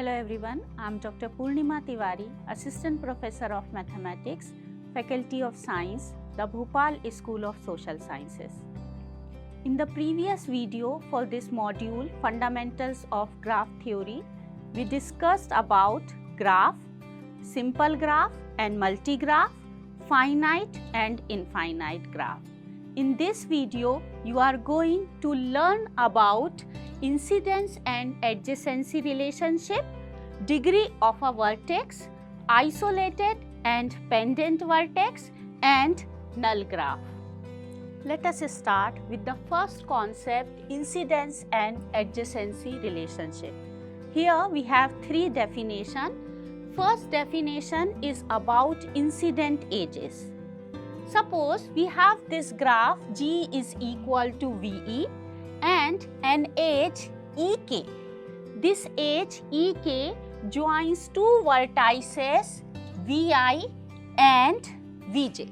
Hello everyone, I am Dr. Purnima Tiwari, Assistant Professor of Mathematics, Faculty of Science, the Bhopal School of Social Sciences. In the previous video for this module, Fundamentals of Graph Theory, we discussed about graph, simple graph and multigraph, finite and infinite graph. In this video, you are going to learn about incidence and adjacency relationship, degree of a vertex, isolated and pendant vertex, and null graph. Let us start with the first concept, incidence and adjacency relationship. Here we have three definitions. First definition is about incident edges. Suppose we have this graph G is equal to VE and an edge EK. This edge EK joins two vertices VI and VJ.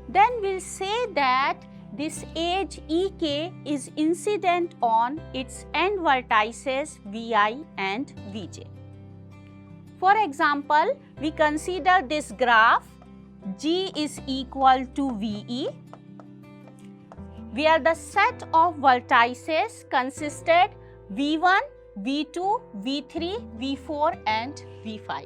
Then we'll say that this edge EK is incident on its end vertices VI and VJ. For example, we consider this graph G is equal to VE, where the set of vertices consisted V1, V2, V3, V4 and V5,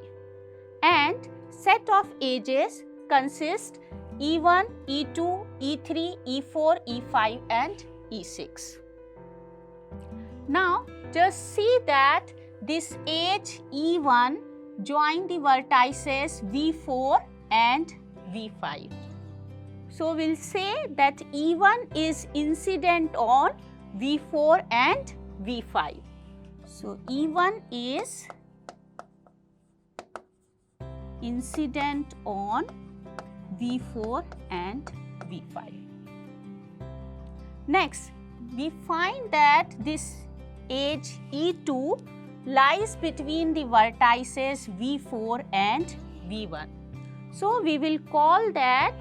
and set of edges consist E1, E2, E3, E4, E5 and E6. Now just see that this edge E1 join the vertices V4 and V5. So we'll say that E1 is incident on V4 and V5. So E1 is incident on V4 and V5. Next, we find that this edge E2 lies between the vertices V4 and V1. So we will call that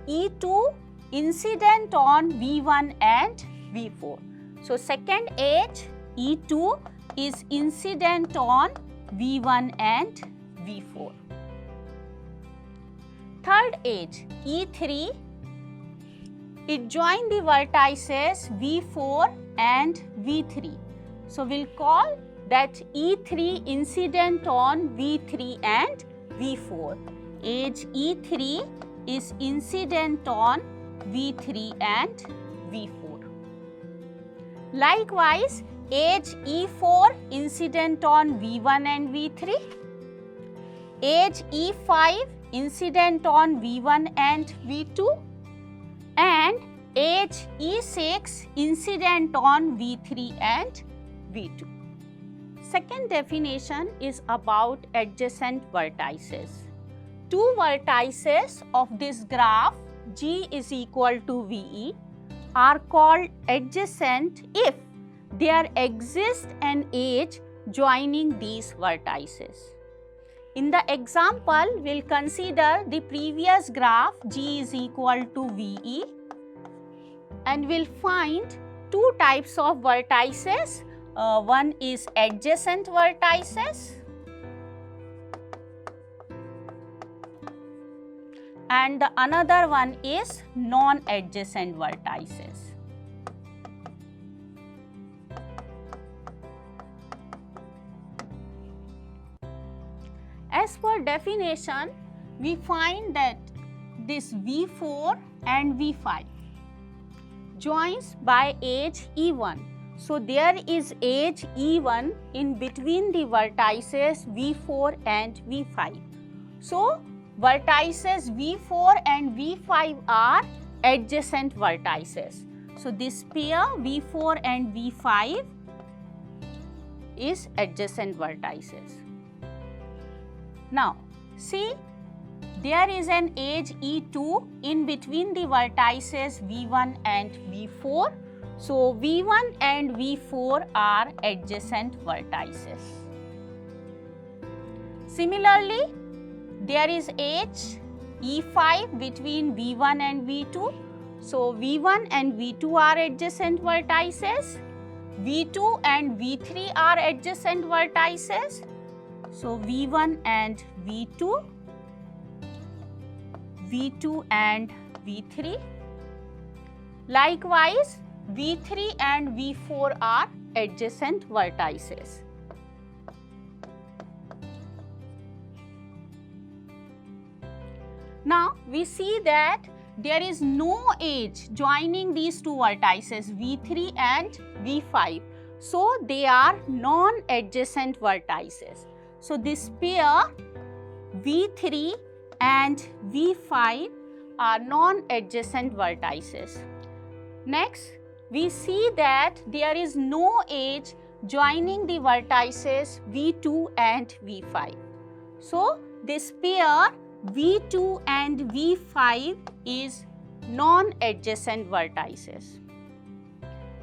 E2 incident on V1 and V4. So second edge E2 is incident on V1 and V4. Third edge E3, it joins the vertices V4 and V3. So we'll call that E3 incident on V3 and V4. Edge E3 is incident on V3 and V4. Likewise, edge E4 incident on V1 and V3. Edge E5 incident on V1 and V2. And edge E6 incident on V3 and V2. Second definition is about adjacent vertices. Two vertices of this graph G is equal to VE are called adjacent if there exists an edge joining these vertices. In the example, we'll consider the previous graph G is equal to VE and we'll find two types of vertices. One is adjacent vertices and the another one is non-adjacent vertices. As per definition, we find that this V4 and V5 joins by edge E1. So there is edge E1 in between the vertices V4 and V5. So vertices V4 and V5 are adjacent vertices. So this pair V4 and V5 is adjacent vertices. Now see, there is an edge E2 in between the vertices V1 and V4. So V1 and V4 are adjacent vertices. Similarly, there is edge E5 between V1 and V2. So V1 and V2 are adjacent vertices. V2 and V3 are adjacent vertices. So V1 and V2, V2 and V3. Likewise, V3 and V4 are adjacent vertices. Now we see that there is no edge joining these two vertices V3 and V5. So they are non-adjacent vertices. So this pair V3 and V5 are non-adjacent vertices. Next, we see that there is no edge joining the vertices V2 and V5. So this pair V2 and V5 is non-adjacent vertices.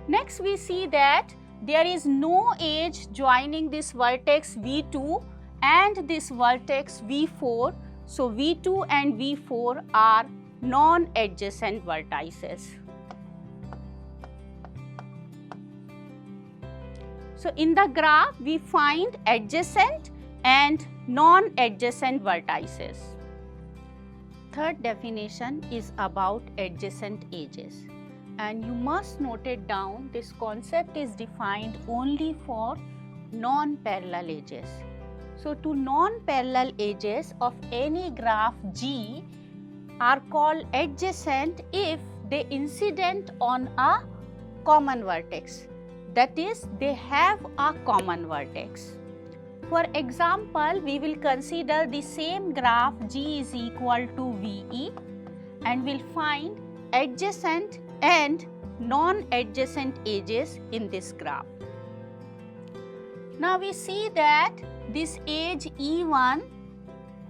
Next, we see that there is no edge joining this vertex V2 and this vertex V4. So V2 and V4 are non-adjacent vertices. So in the graph, we find adjacent and non-adjacent vertices. Third definition is about adjacent edges, and you must note it down. This concept is defined only for non-parallel edges. So two non-parallel edges of any graph G are called adjacent if they incident on a common vertex. That is, they have a common vertex. For example, we will consider the same graph G is equal to VE and will find adjacent and non-adjacent edges in this graph. Now we see that this edge E1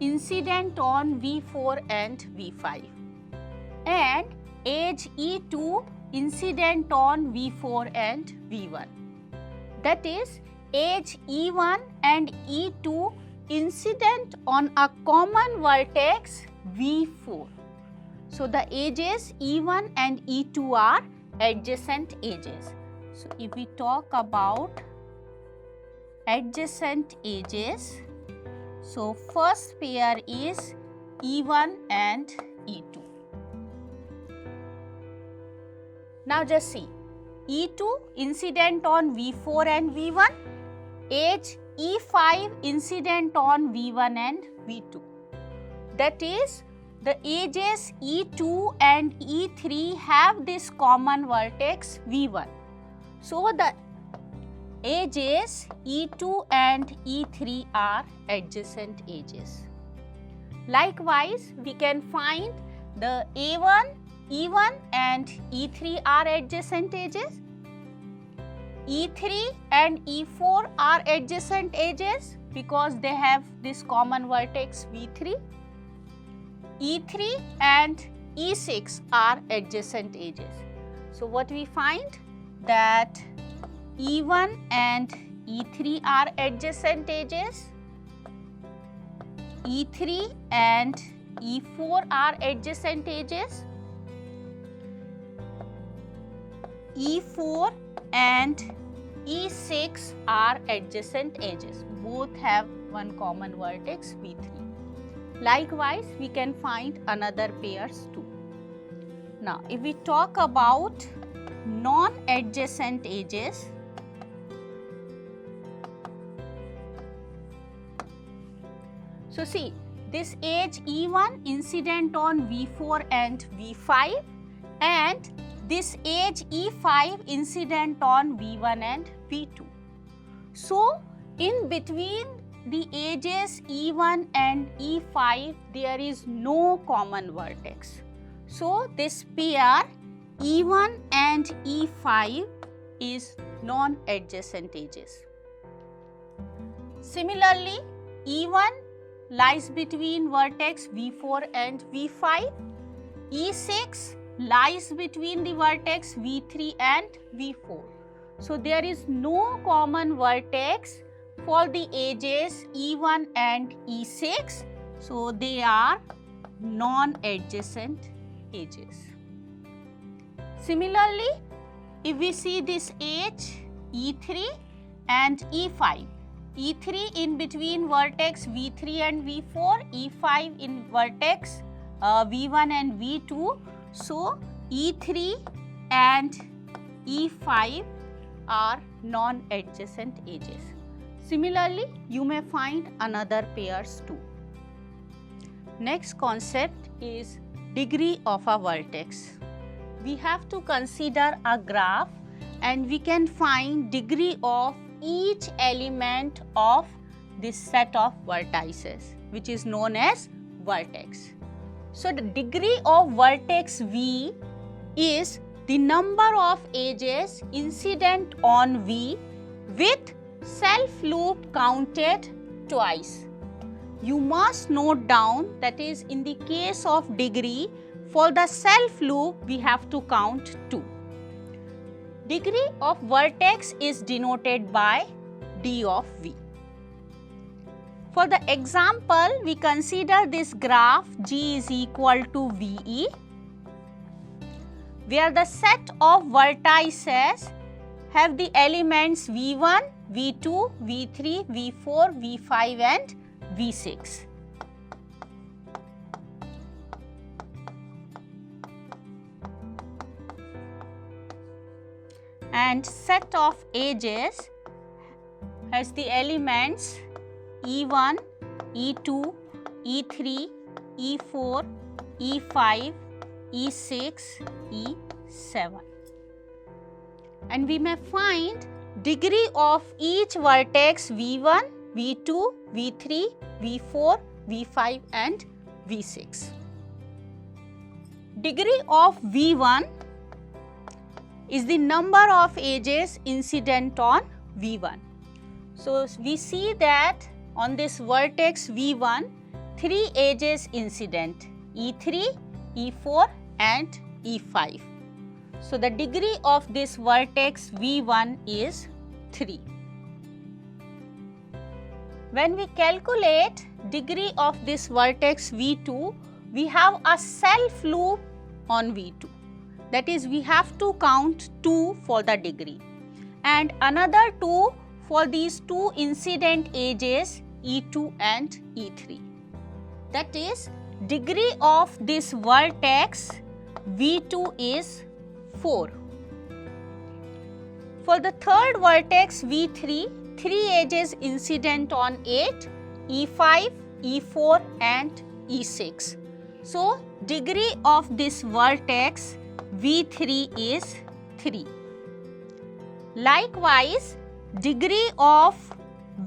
incident on V4 and V5 and edge E2 incident on V4 and V1. That is, edge E1 and E2 incident on a common vertex V4. So the edges E1 and E2 are adjacent edges. So if we talk about adjacent edges, so first pair is E1 and E2. Now just see, E2 incident on V4 and V1, edge E5 incident on V1 and V2. That is, the edges E2 and E3 have this common vertex V1. So the edges E2 and E3 are adjacent edges. Likewise, we can find the A1, E1 and E3 are adjacent edges. E3 and E4 are adjacent edges because they have this common vertex V3. E3 and E6 are adjacent edges. So what we find that E1 and E3 are adjacent edges, E3 and E4 are adjacent edges, E4 and E6 are adjacent edges. Both have one common vertex V3. Likewise, we can find another pairs too. Now, if we talk about non-adjacent edges, so see, this edge E1 incident on V4 and V5 and this edge E5 incident on V1 and V2. So, in between the edges E1 and E5, there is no common vertex. So, this pair E1 and E5 is non-adjacent edges. Similarly, E1 lies between vertex V4 and V5, E6 lies between the vertex V3 and V4. So there is no common vertex for the edges E1 and E6. So they are non-adjacent edges. Similarly, if we see this edge E3 and E5. E3 in between vertex V3 and V4, E5 in vertex V1 and V2. So, E3 and E5 are non-adjacent edges. Similarly, you may find another pairs too. Next concept is degree of a vertex. We have to consider a graph and we can find degree of each element of this set of vertices, which is known as vertex. So, the degree of vertex V is the number of edges incident on V with self loop counted twice. You must note down, that is, in the case of degree, for the self loop we have to count 2. Degree of vertex is denoted by D of V. For the example, we consider this graph G is equal to VE, where the set of vertices have the elements V1, V2, V3, V4, V5 and V6. And set of edges has the elements E1, E2, E3, E4, E5, E6, E7. And we may find degree of each vertex V1, V2, V3, V4, V5 and V6. Degree of V1 is the number of edges incident on V1. So, we see that on this vertex V1, 3 edges incident, E3, E4 and E5. So, the degree of this vertex V1 is 3. When we calculate degree of this vertex V2, we have a self loop on V2. That is, we have to count 2 for the degree and another 2 for these 2 incident edges E2 and E3. That is, degree of this vertex V2 is 4. For the third vertex V3, 3 edges incident on 8, E5, E4 and E6. So, degree of this vertex V3 is 3. Likewise, degree of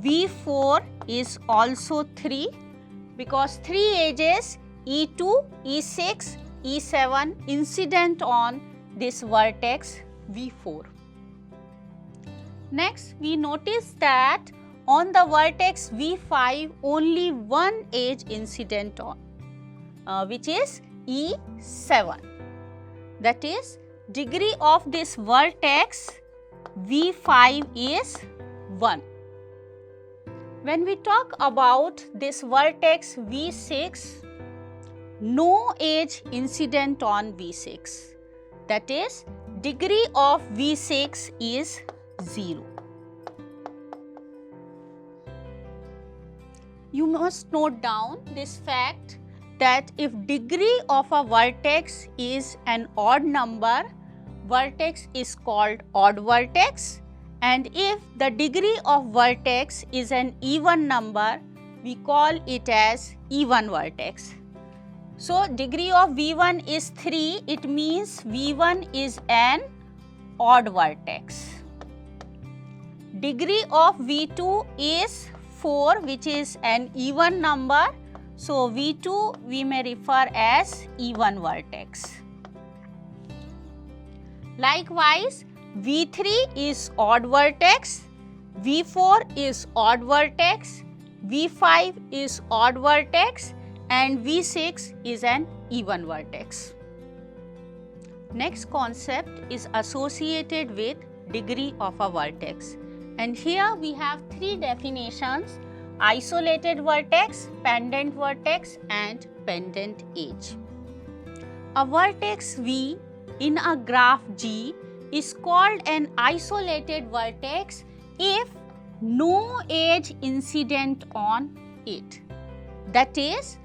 V4 is also 3 because 3 edges E2, E6, E7 incident on this vertex V4. Next, we notice that on the vertex V5 only one edge incident on, which is E7. That is, degree of this vertex V5 is 1. When we talk about this vertex V6, no edge incident on V6. That is, degree of V6 is 0. You must note down this fact that if degree of a vertex is an odd number, vertex is called odd vertex, and if the degree of vertex is an even number, we call it as even vertex. So, degree of V1 is 3, it means V1 is an odd vertex. Degree of V2 is 4, which is an even number. So, V2 we may refer as even vertex. Likewise, V3 is odd vertex, V4 is odd vertex, V5 is odd vertex and V6 is an even vertex. Next concept is associated with degree of a vertex, and here we have 3 definitions: isolated vertex, pendant vertex and pendant edge. A vertex V in a graph G is called an isolated vertex if no edge incident on it. That is,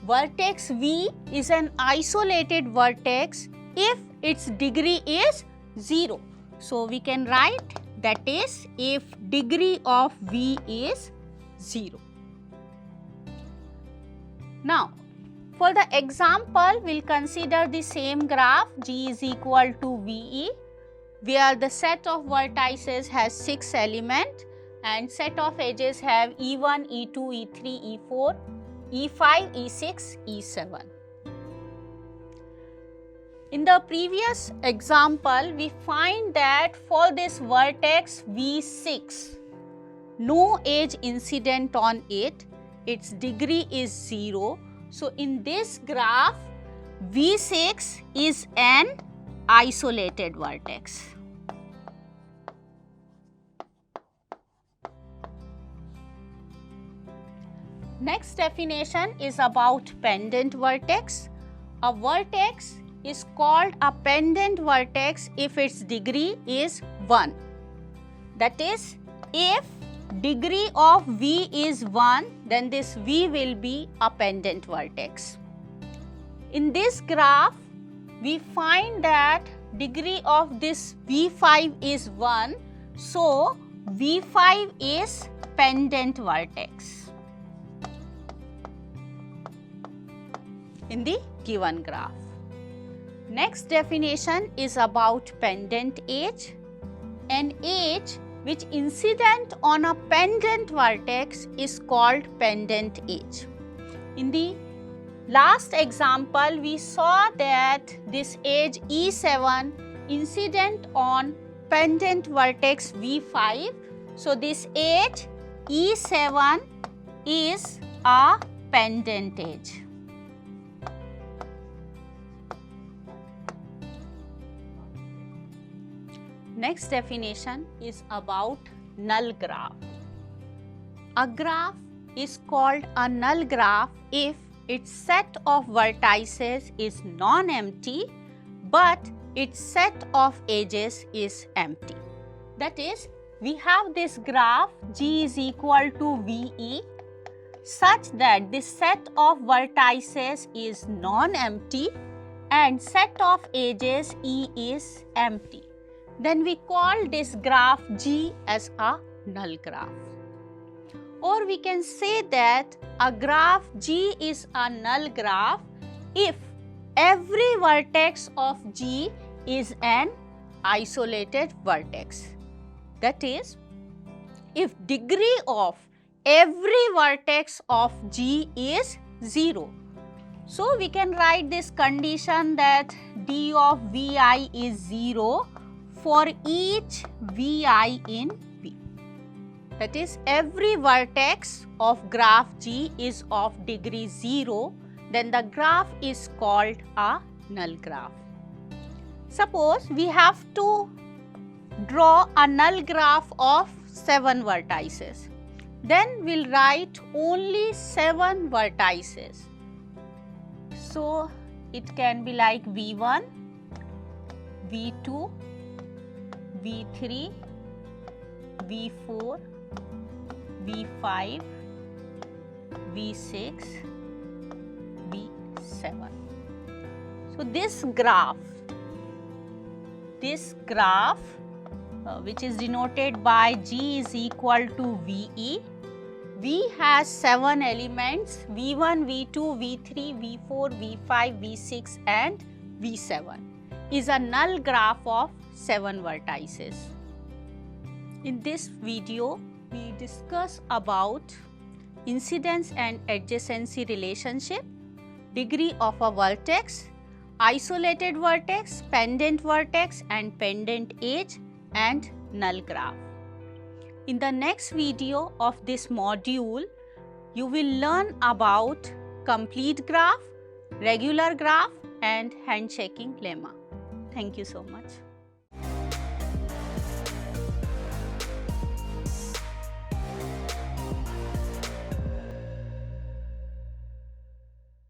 vertex V is an isolated vertex if its degree is 0. So, we can write that is if degree of V is 0. Now, for the example, we will consider the same graph G is equal to VE, where the set of vertices has 6 elements and set of edges have E1, E2, E3, E4, E5, E6, E7. In the previous example, we find that for this vertex V6, no edge incident on it, its degree is 0. So, in this graph, V6 is an isolated vertex. Next definition is about pendant vertex. A vertex is called a pendant vertex if its degree is 1. That is, if degree of V is 1, then this V will be a pendant vertex. In this graph, we find that degree of this V5 is 1, so V5 is pendant vertex in the given graph. Next definition is about pendant edge. An edge which incident on a pendant vertex is called pendant edge. In the last example, we saw that this edge E7 incident on pendant vertex V5. So, this edge E7 is a pendant edge. Next definition is about null graph. A graph is called a null graph if its set of vertices is non-empty but its set of edges is empty. That is, we have this graph G is equal to VE such that this set of vertices is non-empty and set of edges E is empty. Then we call this graph G as a null graph. Or we can say that a graph G is a null graph if every vertex of G is an isolated vertex. That is, if degree of every vertex of G is 0. So, we can write this condition that D of Vi is 0 for each Vi in V. That is, every vertex of graph G is of degree 0, then the graph is called a null graph. Suppose we have to draw a null graph of 7 vertices. Then we will write only 7 vertices. So, it can be like V1, V2, V3, V4, V5, V6, V7. So, this graph which is denoted by G is equal to VE. V has 7 elements V1, V2, V3, V4, V5, V6 and V7 is a null graph of 7 vertices. In this video, we discuss about incidence and adjacency relationship, degree of a vertex, isolated vertex, pendant vertex and pendant edge and null graph. In the next video of this module, you will learn about complete graph, regular graph and handshaking lemma. Thank you so much.